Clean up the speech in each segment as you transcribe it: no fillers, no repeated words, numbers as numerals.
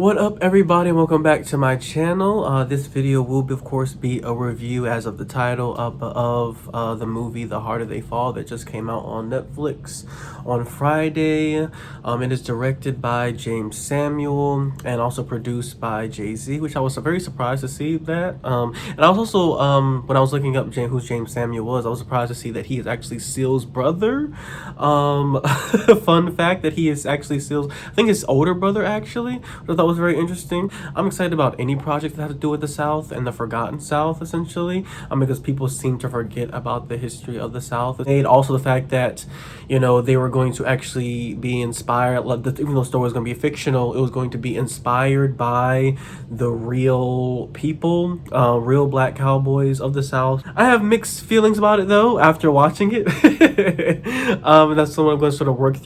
What up, everybody? Welcome back to my channel. This video will of course be a review, as of the title, of the movie The Harder They Fall that just came out on Netflix on Friday. It is directed by James Samuel and also produced by Jay-Z, which I was very surprised to see that. And I was also, when I was looking up who James Samuel was, I was surprised to see that he is actually Seal's brother. Fun fact that he is actually Seal's, I think his older brother actually, which I thought was very interesting. I'm excited about any project that has to do with the South and the forgotten South, essentially, because people seem to forget about the history of the South. And also the fact that, you know, they were going to actually be inspired, even though the story was going to be fictional, it was going to be inspired by the real people, real black cowboys of the South. I have mixed feelings about it though after watching it. That's something I'm going to sort of work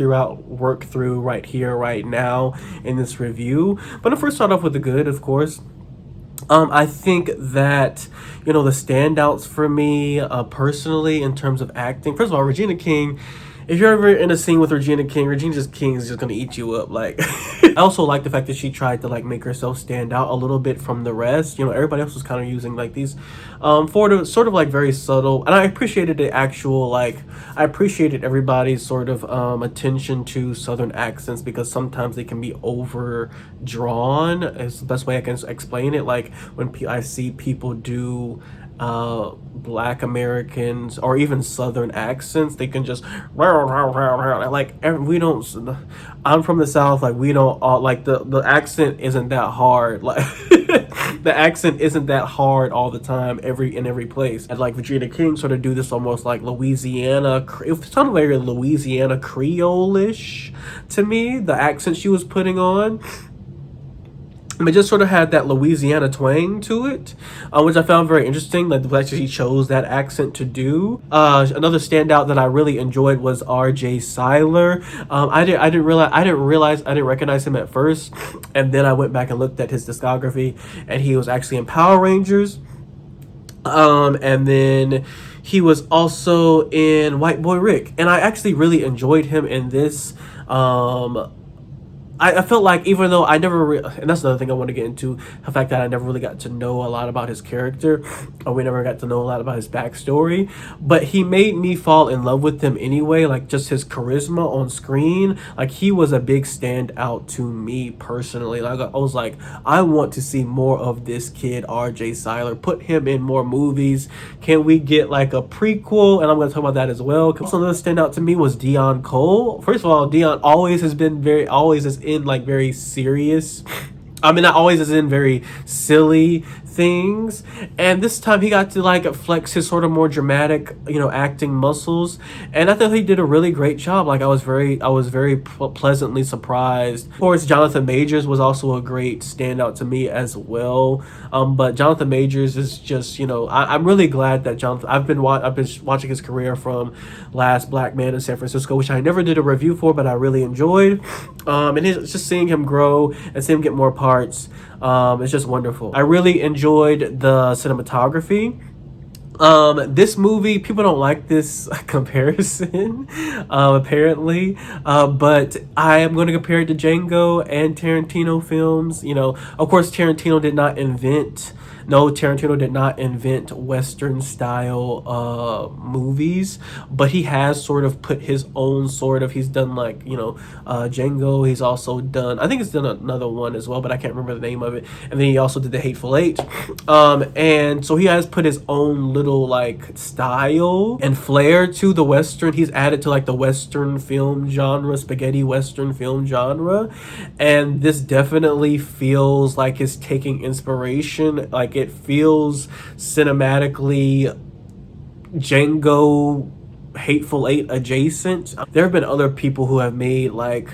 through right here, right now in this review. But I'll first start off with the good, of course. I think that, you know, the standouts for me, personally, in terms of acting, first of all, Regina King. If you're ever in a scene with Regina King is just gonna eat you up. Like, I also like the fact that she tried to like make herself stand out a little bit from the rest. You know, everybody else was kind of using like these, for the sort of like very subtle. And I appreciated the actual I appreciated everybody's sort of attention to Southern accents, because sometimes they can be overdrawn. It's the best way I can explain it. Like when I see people do black Americans or even Southern accents, they can just like, we don't, I'm from the South, like we don't all like the accent isn't that hard, like the accent isn't that hard all the time in every place. And like Regina King sort of do this almost like Louisiana, it sounded very Louisiana Creole-ish to me, the accent she was putting on. It just sort of had that Louisiana twang to it, which I found very interesting. Like the fact that he chose that accent to do. Another standout that I really enjoyed was R.J. Cyler. I didn't recognize him at first, and then I went back and looked at his discography, and he was actually in Power Rangers. And then he was also in White Boy Rick, and I actually really enjoyed him in this. I felt like, even though I never, and that's another thing I want to get into, the fact that I never really got to know a lot about his character, or we never got to know a lot about his backstory, but he made me fall in love with him anyway. Like just his charisma on screen, like he was a big standout to me personally. Like I was like, I want to see more of this kid, R.J. Cyler. Put him in more movies. Can we get like a prequel? And I'm going to talk about that as well. Also, another standout to me was Dionne Cole. First of all, Dionne always is in like very serious, I mean, not always is in very silly things, and this time he got to like flex his sort of more dramatic, you know, acting muscles, and I thought he did a really great job. Like I was very pleasantly surprised. Of course, Jonathan Majors was also a great standout to me as well, but Jonathan Majors is just, you know, I'm really glad that I've been watching his career from Last Black Man in San Francisco, which I never did a review for, but I really enjoyed, and it's just seeing him grow and seeing him get more parts. It's just wonderful. I really enjoyed the cinematography. This movie, people don't like this comparison, apparently, but I am going to compare it to Django and Tarantino films. You know, of course, Tarantino did not invent Western style movies, but he has sort of put his own he's done like, you know, Django. He's also done, I think he's done another one as well, but I can't remember the name of it. And then he also did The Hateful Eight. And so he has put his own little like style and flair to the Western. He's added to like the Western film genre, spaghetti Western film genre. And this definitely feels like it's taking inspiration. Like it feels cinematically Django, Hateful Eight adjacent. There have been other people who have made like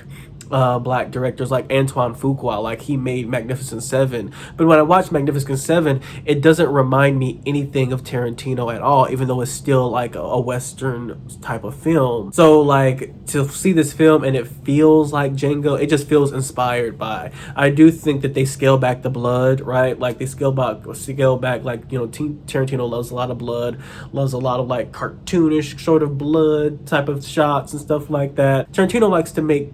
black directors, like Antoine Fuqua, like he made Magnificent Seven, but when I watch Magnificent Seven, it doesn't remind me anything of Tarantino at all, even though it's still like a Western type of film. So like to see this film and it feels like Django, it just feels inspired by. I do think that they scale back the blood, right? Like they scale back like, you know, Tarantino loves a lot of blood, loves a lot of like cartoonish sort of blood type of shots and stuff like that. Tarantino likes to make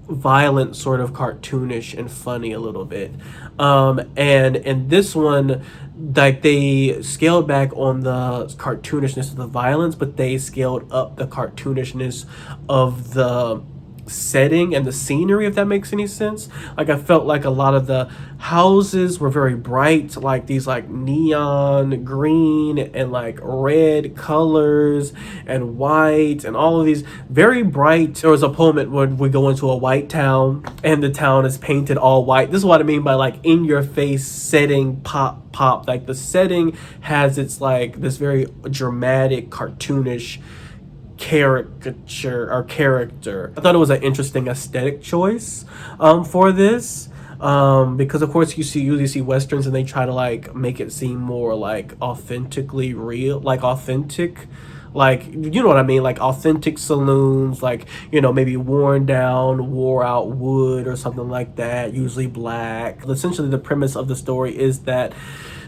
violent, sort of cartoonish and funny a little bit. And in this one, like they scaled back on the cartoonishness of the violence, but they scaled up the cartoonishness of the setting and the scenery, if that makes any sense. Like I felt like a lot of the houses were very bright, like these like neon green and like red colors and white and all of these very bright. There was a moment when we go into a white town and the town is painted all white. This is what I mean by like in your face setting, pop. Like the setting has its like this very dramatic cartoonish caricature or character. I thought it was an interesting aesthetic choice for this, because of course you usually see westerns and they try to like make it seem more like authentically real, like authentic, like, you know what I mean, like authentic saloons, like, you know, maybe worn down, wore out wood or something like that, usually black. Essentially the premise of the story is that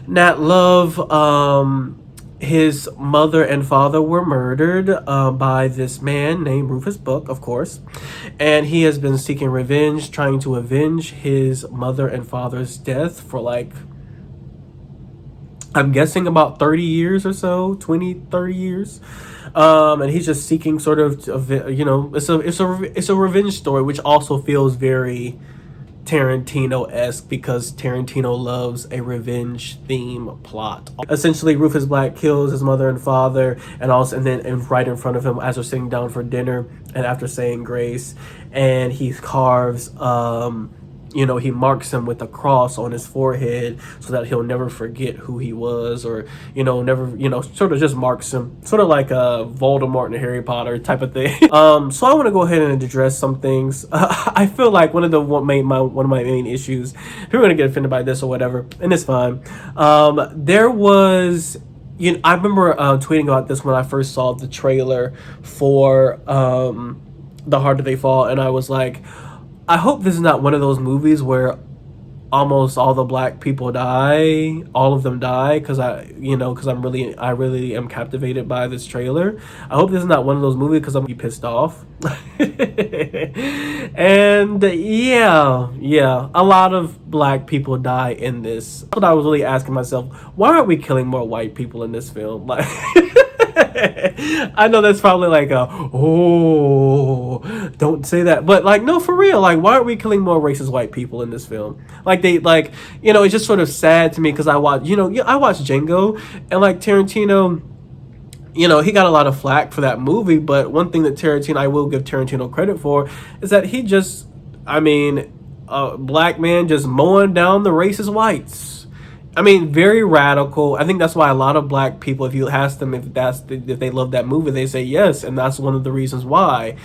Nat Love, his mother and father were murdered by this man named Rufus Buck, of course, and he has been seeking revenge, trying to avenge his mother and father's death for like, I'm guessing about 30 years or so, 20-30 years. And he's just seeking sort of, you know, it's a revenge story, which also feels very Tarantino-esque because Tarantino loves a revenge theme plot. Essentially, Rufus Black kills his mother and father, and then right in front of him as they're sitting down for dinner, and after saying grace, and he carves you know, he marks him with a cross on his forehead so that he'll never forget who he was, or, you know, never, you know, sort of just marks him, sort of like a Voldemort and Harry Potter type of thing. So I want to go ahead and address some things. I feel like one of my main issues, people are gonna get offended by this or whatever, and it's fine. There was, you know, I remember tweeting about this when I first saw the trailer for The Harder They Fall, and I was like, I hope this is not one of those movies where almost all the black people die, all of them die, because I really am captivated by this trailer. I hope this is not one of those movies because I'm gonna be pissed off. And yeah, a lot of black people die in this. That's what I was really asking myself, why aren't we killing more white people in this film? Like, I know that's probably like don't say that, but like, no, for real, like, why aren't we killing more racist white people in this film? Like, they, like, you know, it's just sort of sad to me because I watched Django, and like Tarantino, you know, he got a lot of flack for that movie, but one thing that I will give Tarantino credit for is that he just, I mean, a black man just mowing down the racist whites. I mean, very radical. I think that's why a lot of black people, if you ask them if they love that movie, they say yes, and that's one of the reasons why,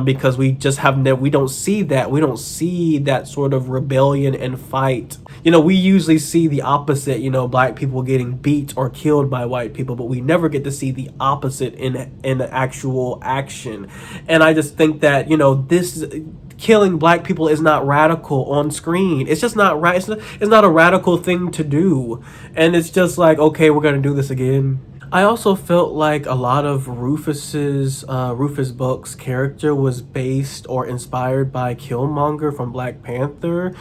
because we just we don't see that sort of rebellion and fight. You know, we usually see the opposite. You know, black people getting beat or killed by white people, but we never get to see the opposite in actual action. And I just think that, you know, this killing black people is not radical on screen. It's just not right. It's not a radical thing to do. And it's just like, okay, we're gonna do this again. I also felt like a lot of Rufus Buck's character was based or inspired by Killmonger from Black Panther,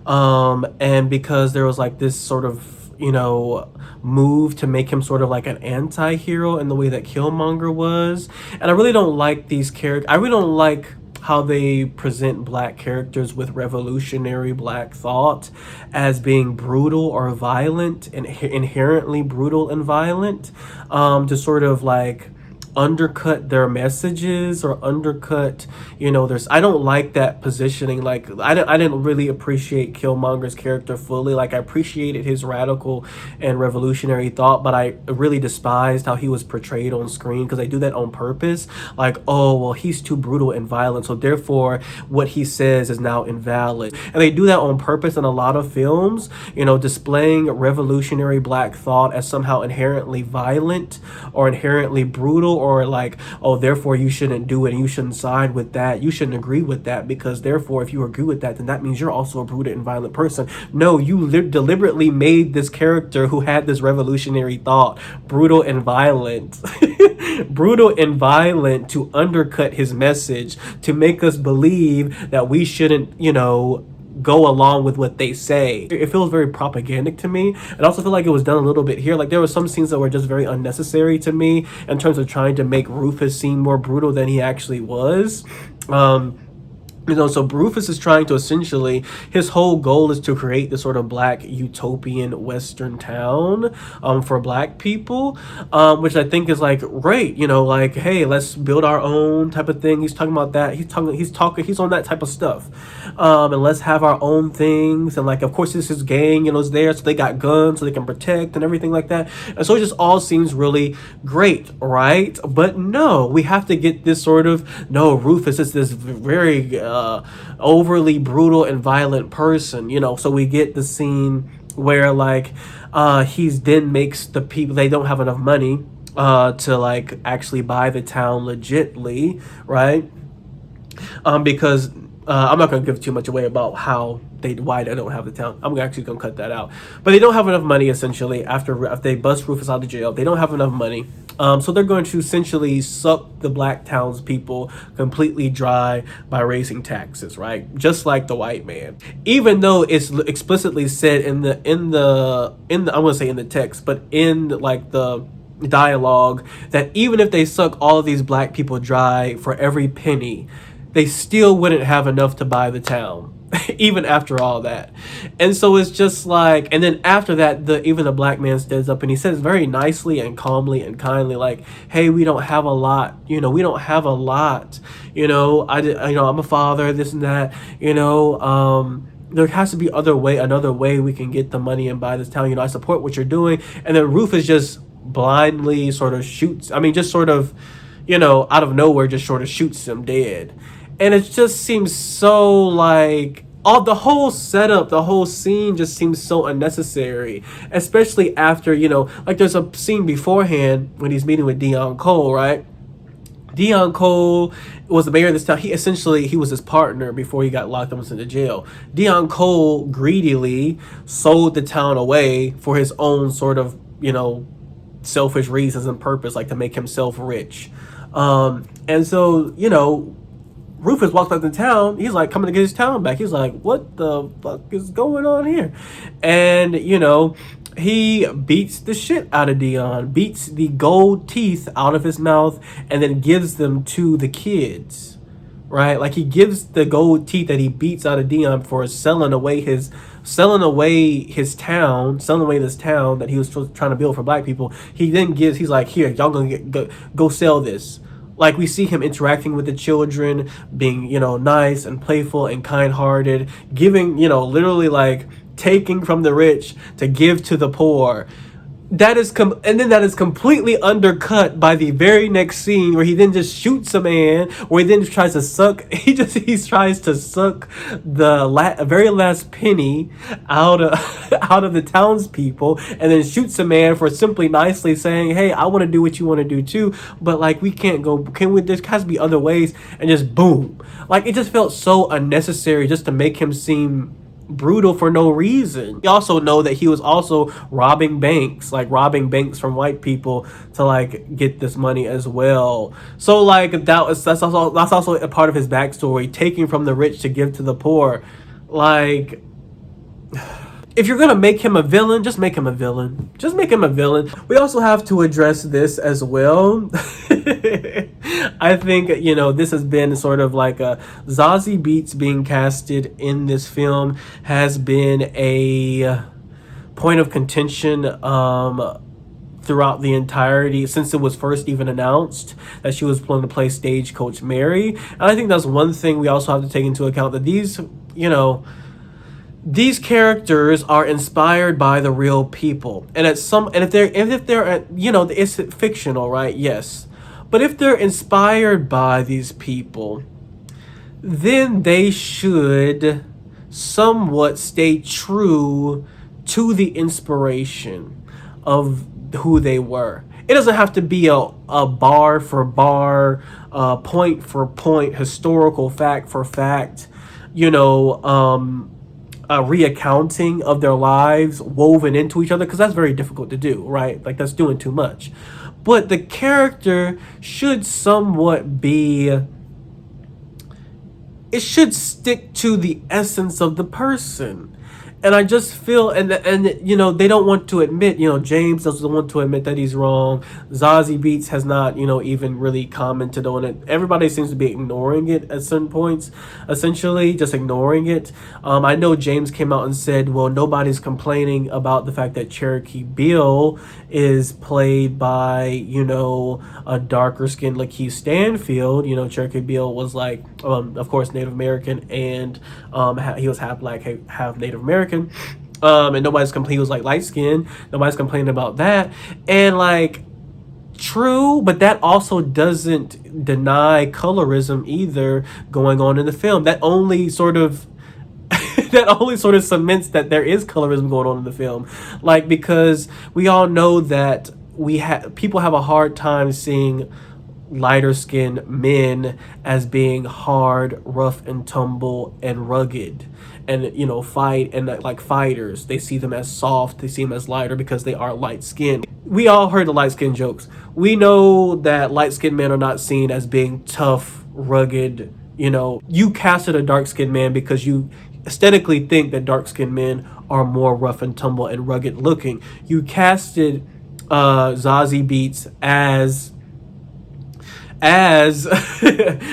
and because there was like this sort of, you know, move to make him sort of like an anti-hero in the way that Killmonger was. And I really don't like these characters. I really don't like how they present black characters with revolutionary black thought as being brutal or violent, and inherently brutal and violent, to sort of like undercut their messages or undercut, you know, I don't like that positioning. Like, I didn't really appreciate Killmonger's character fully. Like, I appreciated his radical and revolutionary thought, but I really despised how he was portrayed on screen, because they do that on purpose. Like, oh, well, he's too brutal and violent, so therefore what he says is now invalid. And they do that on purpose in a lot of films, you know, displaying revolutionary black thought as somehow inherently violent or inherently brutal or like, oh, therefore you shouldn't do it and you shouldn't side with that, you shouldn't agree with that, because therefore if you agree with that, then that means you're also a brutal and violent person. No, you deliberately made this character who had this revolutionary thought brutal and violent. Brutal and violent to undercut his message, to make us believe that we shouldn't, go along with what they say. It feels very propagandic to me. And I also feel like it was done a little bit here. Like there were some scenes that were just very unnecessary to me in terms of trying to make Rufus seem more brutal than he actually was. So Rufus is trying to essentially, his whole goal is to create this sort of black utopian Western town for black people, which I think is like great, like, hey, let's build our own type of thing. He's talking about that. He's on that type of stuff. And let's have our own things. And like, of course, this is gang, is there. So they got guns so they can protect and everything like that. And so it just all seems really great, right? But no, we have to get this sort of, no, Rufus is this very overly brutal and violent person, so we get the scene where like he's then makes the people, they don't have enough money to like actually buy the town legitly, right? Because I'm not going to give too much away about why they don't have the town. I'm actually going to cut that out. But they don't have enough money, essentially, after they bust Rufus out of jail. They don't have enough money. So they're going to essentially suck the black townspeople completely dry by raising taxes, right? Just like the white man. Even though it's explicitly said in the I'm going to say in the text, but in like the dialogue, that even if they suck all of these black people dry for every penny, they still wouldn't have enough to buy the town, even after all that. And so it's just like, and then after that, even the black man stands up and he says very nicely and calmly and kindly, like, hey, we don't have a lot, we don't have a lot, I'm a father, this and that, there has to be another way we can get the money and buy this town. I support what you're doing. And then Rufus just blindly sort of shoots, just sort of, out of nowhere, just sort of shoots him dead. And it just seems so like, the whole setup, the whole scene just seems so unnecessary, especially after, like there's a scene beforehand when he's meeting with Dionne Cole, right? Dionne Cole was the mayor of this town. He was his partner before he got locked up and sent to jail. Dionne Cole greedily sold the town away for his own sort of, selfish reasons and purpose, like to make himself rich. And so, Rufus walks back to town. He's like coming to get his town back. He's like, what the fuck is going on here? And, he beats the shit out of Dionne, beats the gold teeth out of his mouth, and then gives them to the kids, right? Like he gives the gold teeth that he beats out of Dionne for selling away this town that he was trying to build for black people. He then he's like, here, y'all gonna go sell this. Like we see him interacting with the children, being, nice and playful and kind-hearted, giving, literally like taking from the rich to give to the poor. That is completely undercut by the very next scene where he then just shoots a man, where he then tries to suck. He tries to suck the very last penny out of the townspeople, and then shoots a man for simply nicely saying, "Hey, I want to do what you want to do too, but like we can't go. There has to be other ways." And just boom, like it just felt so unnecessary just to make him seem brutal for no reason. We also know that he was also robbing banks from white people to like get this money as well. So like that's also a part of his backstory, taking from the rich to give to the poor. Like, if you're gonna make him a villain, just make him a villain. Just make him a villain. We also have to address this as well. I think, this has been sort of like Zazie Beetz being casted in this film has been a point of contention throughout the entirety, since it was first even announced that she was going to play Stagecoach Mary. And I think that's one thing we also have to take into account, that these characters are inspired by the real people, and if they're it's fictional, right? Yes, but if they're inspired by these people, then they should somewhat stay true to the inspiration of who they were. it doesn't have to be a bar for bar, point for point, historical fact for fact, you know, a reaccounting of their lives woven into each other, because that's very difficult to do, right? Like, that's doing too much. But the character should somewhat be, it should stick to the essence of the person. And I just feel, and you know, they don't want to admit, you know, James doesn't want to admit that he's wrong. Zazie Beetz has not, you know, even really commented on it. Everybody seems to be ignoring it at certain points, essentially just ignoring it. I know James came out and said, well, nobody's complaining about the fact that Cherokee Bill is played by, you know, a darker skinned Lakeith Stanfield. You know, Cherokee Bill was like, of course, Native American, and he was half black, half Native American. And nobody's complaining. He was like light skinned. Nobody's complaining about that. And like, true, but that also doesn't deny colorism either going on in the film. That only sort of that only sort of cements that there is colorism going on in the film. Like, because we all know that people have a hard time seeing lighter skinned men as being hard, rough and tumble and rugged, and you know, fight, and like fighters. They see them as soft, they see them as lighter because they are light skinned. We all heard the light skin jokes. We know that light skinned men are not seen as being tough, rugged. You know, you casted a dark skinned man because you aesthetically think that dark skinned men are more rough and tumble and rugged looking. You casted Zazie Beetz as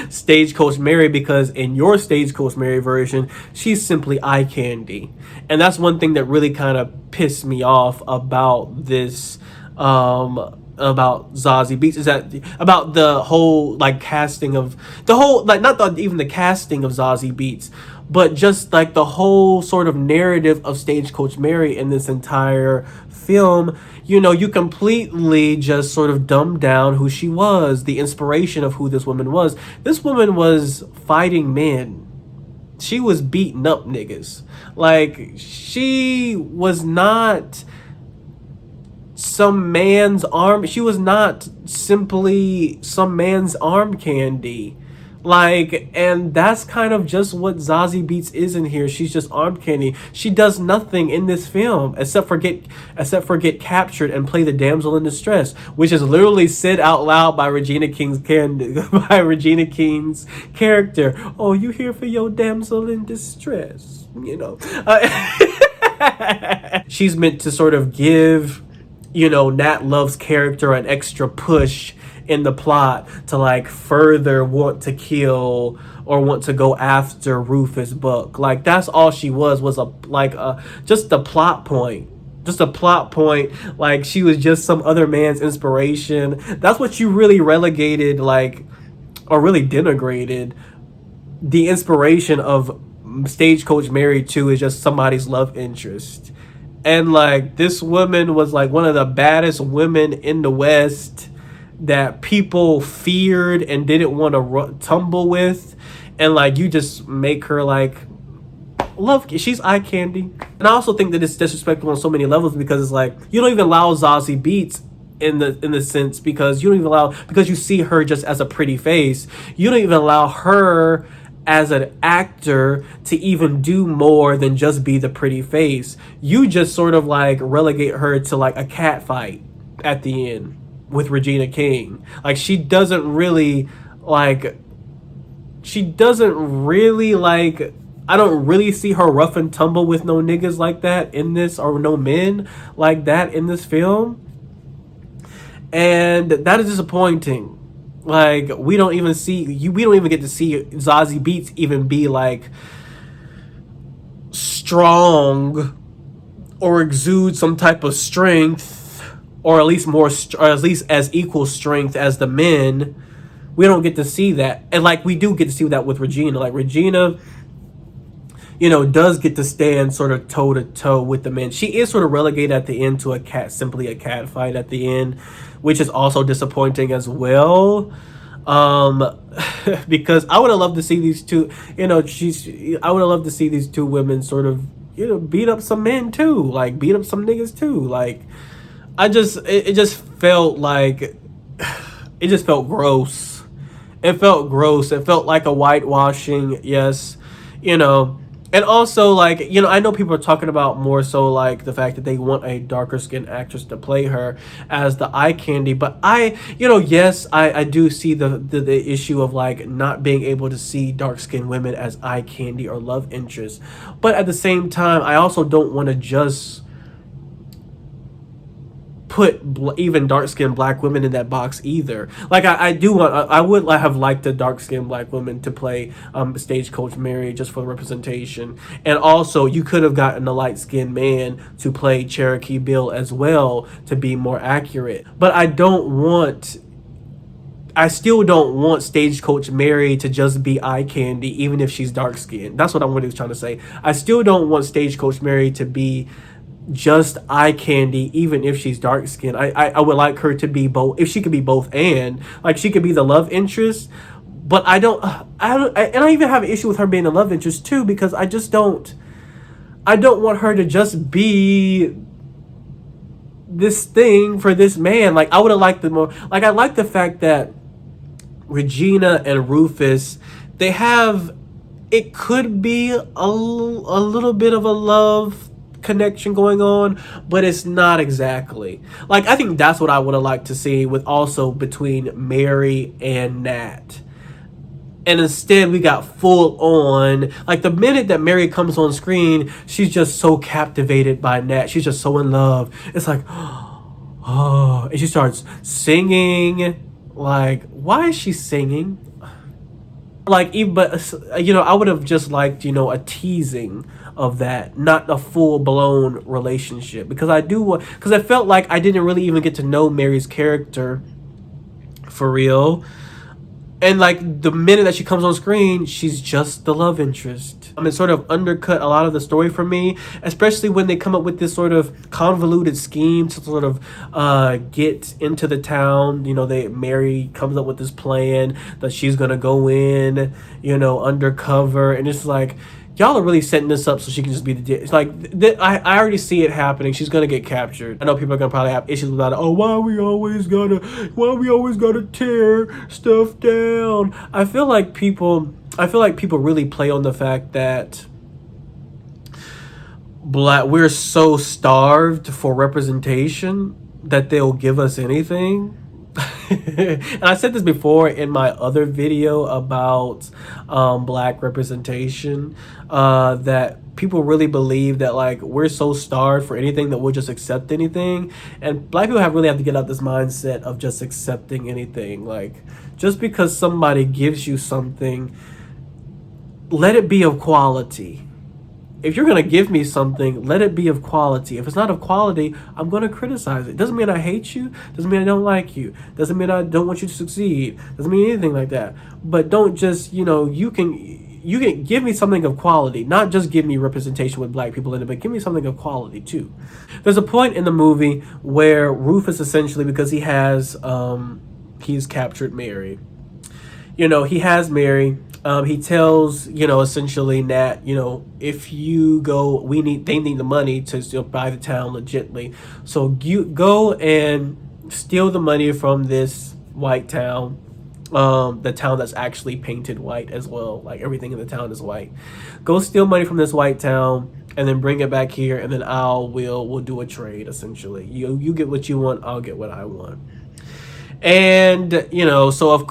Stagecoach Mary because in your Stagecoach Mary version, she's simply eye candy. And that's one thing that really kind of pissed me off about this, about Zazie Beetz, is that about the whole like casting of the whole, like, not even the casting of Zazie Beetz, but just like the whole sort of narrative of Stagecoach Mary in this entire film. You know, you completely just sort of dumbed down who she was, the inspiration of who this woman was. This woman was fighting men. She was beating up niggas. Like, she was not some man's arm. She was not simply some man's arm candy. Like, and that's kind of just what Zazie Beetz is in here. She's just arm candy. She does nothing in this film except for get captured and play the damsel in distress, which is literally said out loud by Regina King's character. Oh, you here for your damsel in distress? You know, she's meant to sort of give, you know, Nat Love's character an extra push in the plot to like further want to kill or want to go after Rufus Buck. Like, that's all she was just a plot point. Just a plot point. Like, she was just some other man's inspiration. That's what you really relegated, like, or really denigrated the inspiration of Stagecoach Mary to, is just somebody's love interest. And like, this woman was like one of the baddest women in the West that people feared and didn't want to tumble with, and like, you just make her like she's eye candy. And I also think that it's disrespectful on so many levels, because it's like, you don't even allow Zazie Beetz in the sense, because you don't even allow, because you see her just as a pretty face, you don't even allow her as an actor to even do more than just be the pretty face. You just sort of like relegate her to like a cat fight at the end with Regina King. Like, she doesn't really like, I don't really see her rough and tumble with no niggas like that in this, or no men like that in this film. And that is disappointing. Like, we don't even get to see Zazie Beetz even be like strong or exude some type of strength, or at least as equal strength as the men. We don't get to see that. And like, we do get to see that with Regina. Like, Regina, you know, does get to stand sort of toe to toe with the men. She is sort of relegated at the end to simply a cat fight at the end, which is also disappointing as well. Because I would have loved to see these two, you know, I would have loved to see these two women sort of, you know, beat up some men too, like beat up some niggas too. Like, it just felt like, it just felt gross. It felt gross. It felt like a whitewashing, yes, you know. And also, like, I know people are talking about more so like the fact that they want a darker skinned actress to play her as the eye candy. But yes, I do see the issue of like not being able to see dark skinned women as eye candy or love interests. But at the same time, I also don't want to just put even dark-skinned black women in that box either. Like I would have liked a dark-skinned black woman to play Stagecoach Mary just for the representation, and also you could have gotten a light-skinned man to play Cherokee Bill as well to be more accurate. But I still don't want Stagecoach Mary to just be eye candy, even if she's dark skinned. That's what I'm really trying to say. I still don't want Stagecoach Mary to be just eye candy, even if she's dark skinned. I would like her to be both, if she could be both, and like she could be the love interest. But I even have an issue with her being the love interest too, because I don't want her to just be this thing for this man. Like I would have liked the more, like I like the fact that Regina and Rufus, they have, it could be a little bit of a love connection going on, but it's not exactly. Like I think that's what I would have liked to see with also between Mary and Nat. And instead we got full on, like the minute that Mary comes on screen, she's just so captivated by Nat. She's just so in love. It's like, oh, and she starts singing. Like, why is she singing? Like, even, but I would have just liked, a teasing of that, not a full blown relationship, because I felt like I didn't really even get to know Mary's character for real. And like the minute that she comes on screen, she's just the love interest. It sort of undercut a lot of the story for me, especially when they come up with this sort of convoluted scheme to sort of get into the town. Mary comes up with this plan that she's gonna go in, undercover, and it's like, y'all are really setting this up so she can just be it's like, I already see it happening. She's gonna get captured. I know people are gonna probably have issues about it. Oh, why we always gotta tear stuff down? I feel like people really play on the fact that we're so starved for representation that they'll give us anything. And I said this before in my other video about black representation, that people really believe that like we're so starved for anything that we'll just accept anything. And black people really have to get out this mindset of just accepting anything. Like, just because somebody gives you something, let it be of quality. If you're going to give me something, let it be of quality. If it's not of quality, I'm going to criticize it. Doesn't mean I hate you. Doesn't mean I don't like you. Doesn't mean I don't want you to succeed. Doesn't mean anything like that. But don't just, you can give me something of quality. Not just give me representation with black people in it, but give me something of quality too. There's a point in the movie where Rufus essentially, because he's captured Mary. He has Mary. He tells, essentially Nat, if you go, they need the money to still buy the town legitly. So you go and steal the money from this white town, the town that's actually painted white as well. Like everything in the town is white. Go steal money from this white town and then bring it back here, and then we'll do a trade essentially. You get what you want, I'll get what I want. And so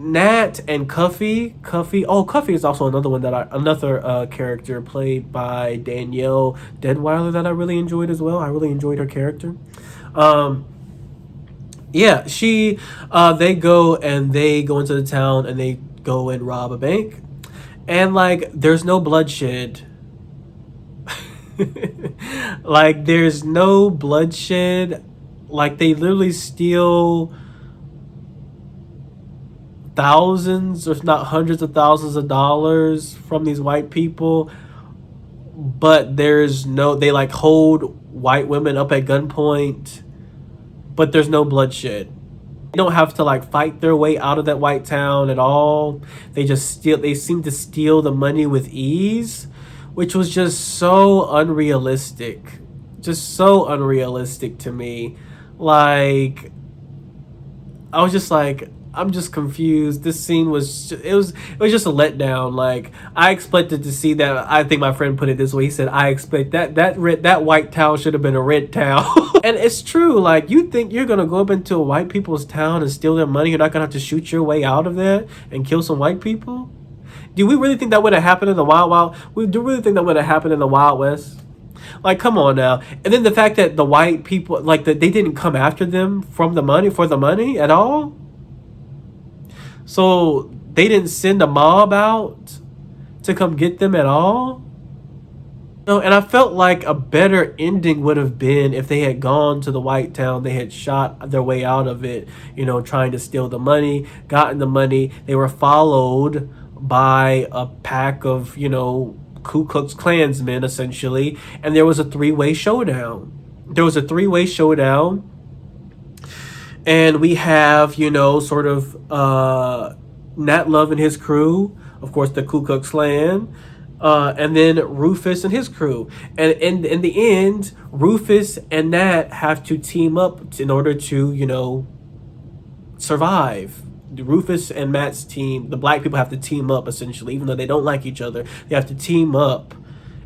Nat and Cuffy. Oh, Cuffy is also another one another character played by Danielle Deadweiler that I really enjoyed as well. I really enjoyed her character. Yeah, they go into the town and they go and rob a bank, and like there's no bloodshed. Like there's no bloodshed. Like they literally steal thousands, if not hundreds of thousands of dollars from these white people, but they like hold white women up at gunpoint, but there's no bloodshed. They don't have to like fight their way out of that white town at all. They seem to steal the money with ease, which was just so unrealistic. just so unrealistic to me. Like, I was just like, I'm just confused. This scene was it was just a letdown. Like, I expected to see that. I think my friend put it this way. He said, "I expect that white towel should have been a red towel." And it's true. Like, you think you're gonna go up into a white people's town and steal their money? You're not gonna have to shoot your way out of that and kill some white people? Do we really think that would have happened in the Wild? We do really think that would have happened in the Wild West? Like, come on now. And then the fact that the white people, like, that they didn't come after them from the money for the money at all. So they didn't send a mob out to come get them at all. No, and I felt like a better ending would have been if they had gone to the White Town, they had shot their way out of it, trying to steal the money, gotten the money. They were followed by a pack of, Ku Klux Klansmen, essentially, and there was a three-way showdown. And we have, sort of Nat Love and his crew, of course, the Ku Klux Klan, and then Rufus and his crew. And in the end, Rufus and Nat have to team up in order to, survive. Rufus and Matt's team, the black people have to team up, essentially, even though they don't like each other. They have to team up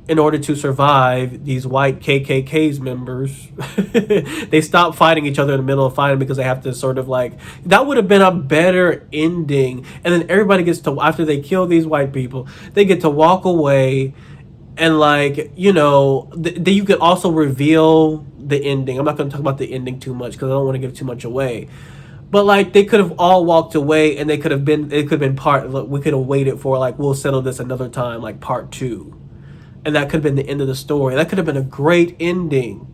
in order to survive these white KKK's members. They stop fighting each other in the middle of fighting because they have to sort of like, that would have been a better ending. And then everybody gets to, after they kill these white people, they get to walk away and you could also reveal the ending. I'm not going to talk about the ending too much because I don't want to give too much away. But like, they could have all walked away and it could have been we could have waited for, like, we'll settle this another time, like part 2. And that could have been the end of the story. That could have been a great ending.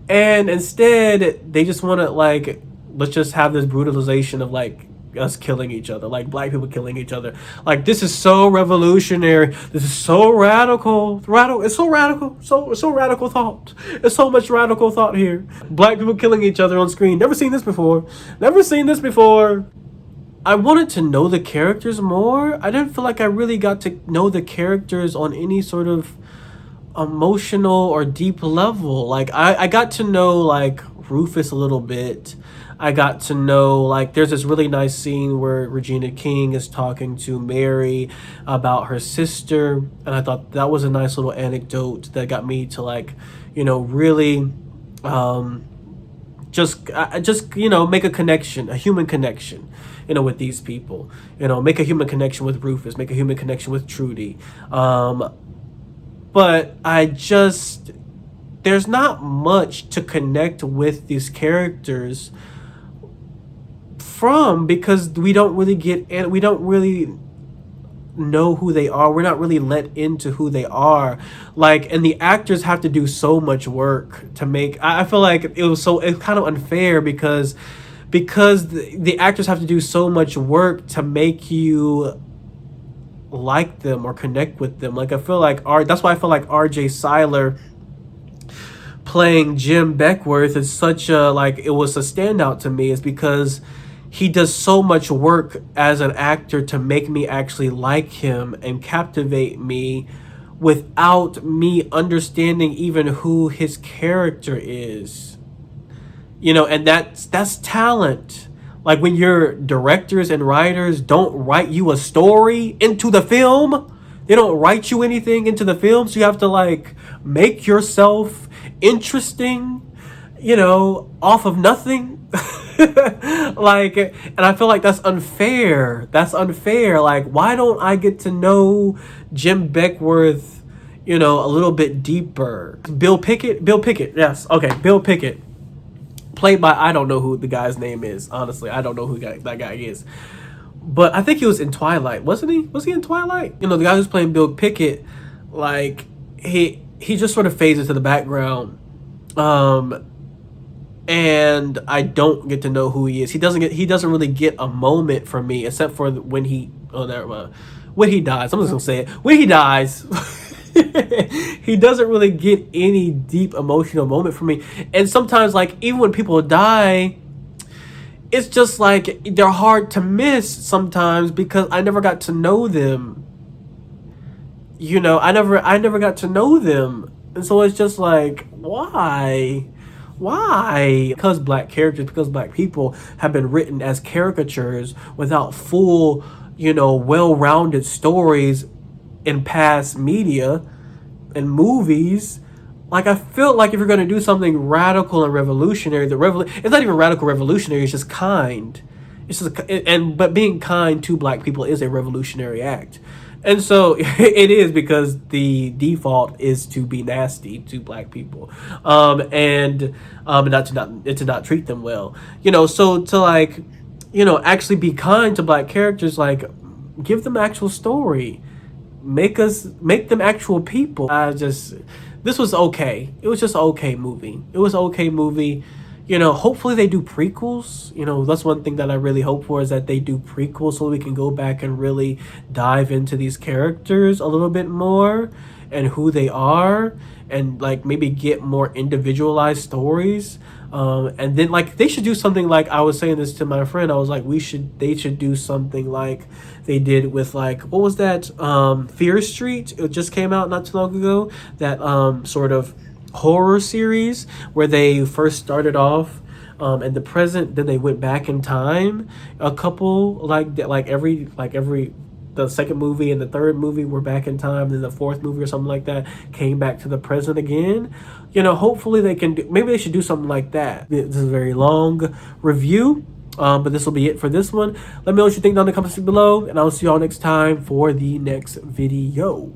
And instead, they just want to, like, let's just have this brutalization of, like, us killing each other, like black people killing each other. Like, this is so revolutionary. This is so radical. It's so radical. So radical thought. There's so much radical thought here. Black people killing each other on screen. Never seen this before. I wanted to know the characters more. I didn't feel like I really got to know the characters on any sort of emotional or deep level. Like, I got to know, like, Rufus a little bit. I got to know, like, there's this really nice scene where Regina King is talking to Mary about her sister. And I thought that was a nice little anecdote that got me to, like, really just make a connection, a human connection, with these people. Make a human connection with Rufus, make a human connection with Trudy. But there's not much to connect with these characters from, because we don't really know who they are. We're not really let into who they are. Like, and the actors have to do so much work to make. I feel like it's kind of unfair because the actors have to do so much work to make you like them or connect with them. Like, I feel like that's why I feel like R.J. Seiler playing Jim Beckworth is such a, like, it was a standout to me, is because he does so much work as an actor to make me actually like him and captivate me without me understanding even who his character is. And that's talent. Like, when your directors and writers don't write you a story into the film, they don't write you anything into the film, so you have to, like, make yourself interesting, off of nothing. Like, and I feel like that's unfair. Like, why don't I get to know Jim Beckworth, a little bit deeper? Bill Pickett, yes, okay, Bill Pickett, played by, I don't know who the guy's name is, honestly. I don't know who that guy is, but I think he was in Twilight, wasn't he? Was he in Twilight? The guy who's playing Bill Pickett, like, he just sort of fades into the background. And I don't get to know who he is. He doesn't really get a moment from me, except for when he dies. I'm just gonna say it. When he dies, he doesn't really get any deep emotional moment from me. And sometimes, like, even when people die, it's just like they're hard to miss sometimes because I never got to know them. I never got to know them. And so it's just like, why? Because black characters, because black people have been written as caricatures without full, well-rounded stories in past media and movies. Like, I feel like if you're going to do something radical and revolutionary, it's not even radical revolutionary, it's just kind. It's just, but being kind to black people is a revolutionary act. And so it is, because the default is to be nasty to black people, and to not treat them well. So to, like, actually be kind to black characters, like, give them actual story, make them actual people. This was okay. It was just okay movie. It was okay movie. Hopefully they do prequels. That's one thing that I really hope for, is that they do prequels so we can go back and really dive into these characters a little bit more and who they are, and like maybe get more individualized stories. And then, like, they should do something like, I was saying this to my friend, I was like, they should do something like they did with, like, what was that, Fear Street? It just came out not too long ago, that sort of horror series where they first started off in the present, then they went back in time a couple, like every the second movie and the third movie were back in time, then the fourth movie or something like that came back to the present again. Hopefully they can maybe they should do something like that. This is a very long review, but this will be it for this one. Let me know what you think down in the comments below, and I'll see y'all next time for the next video.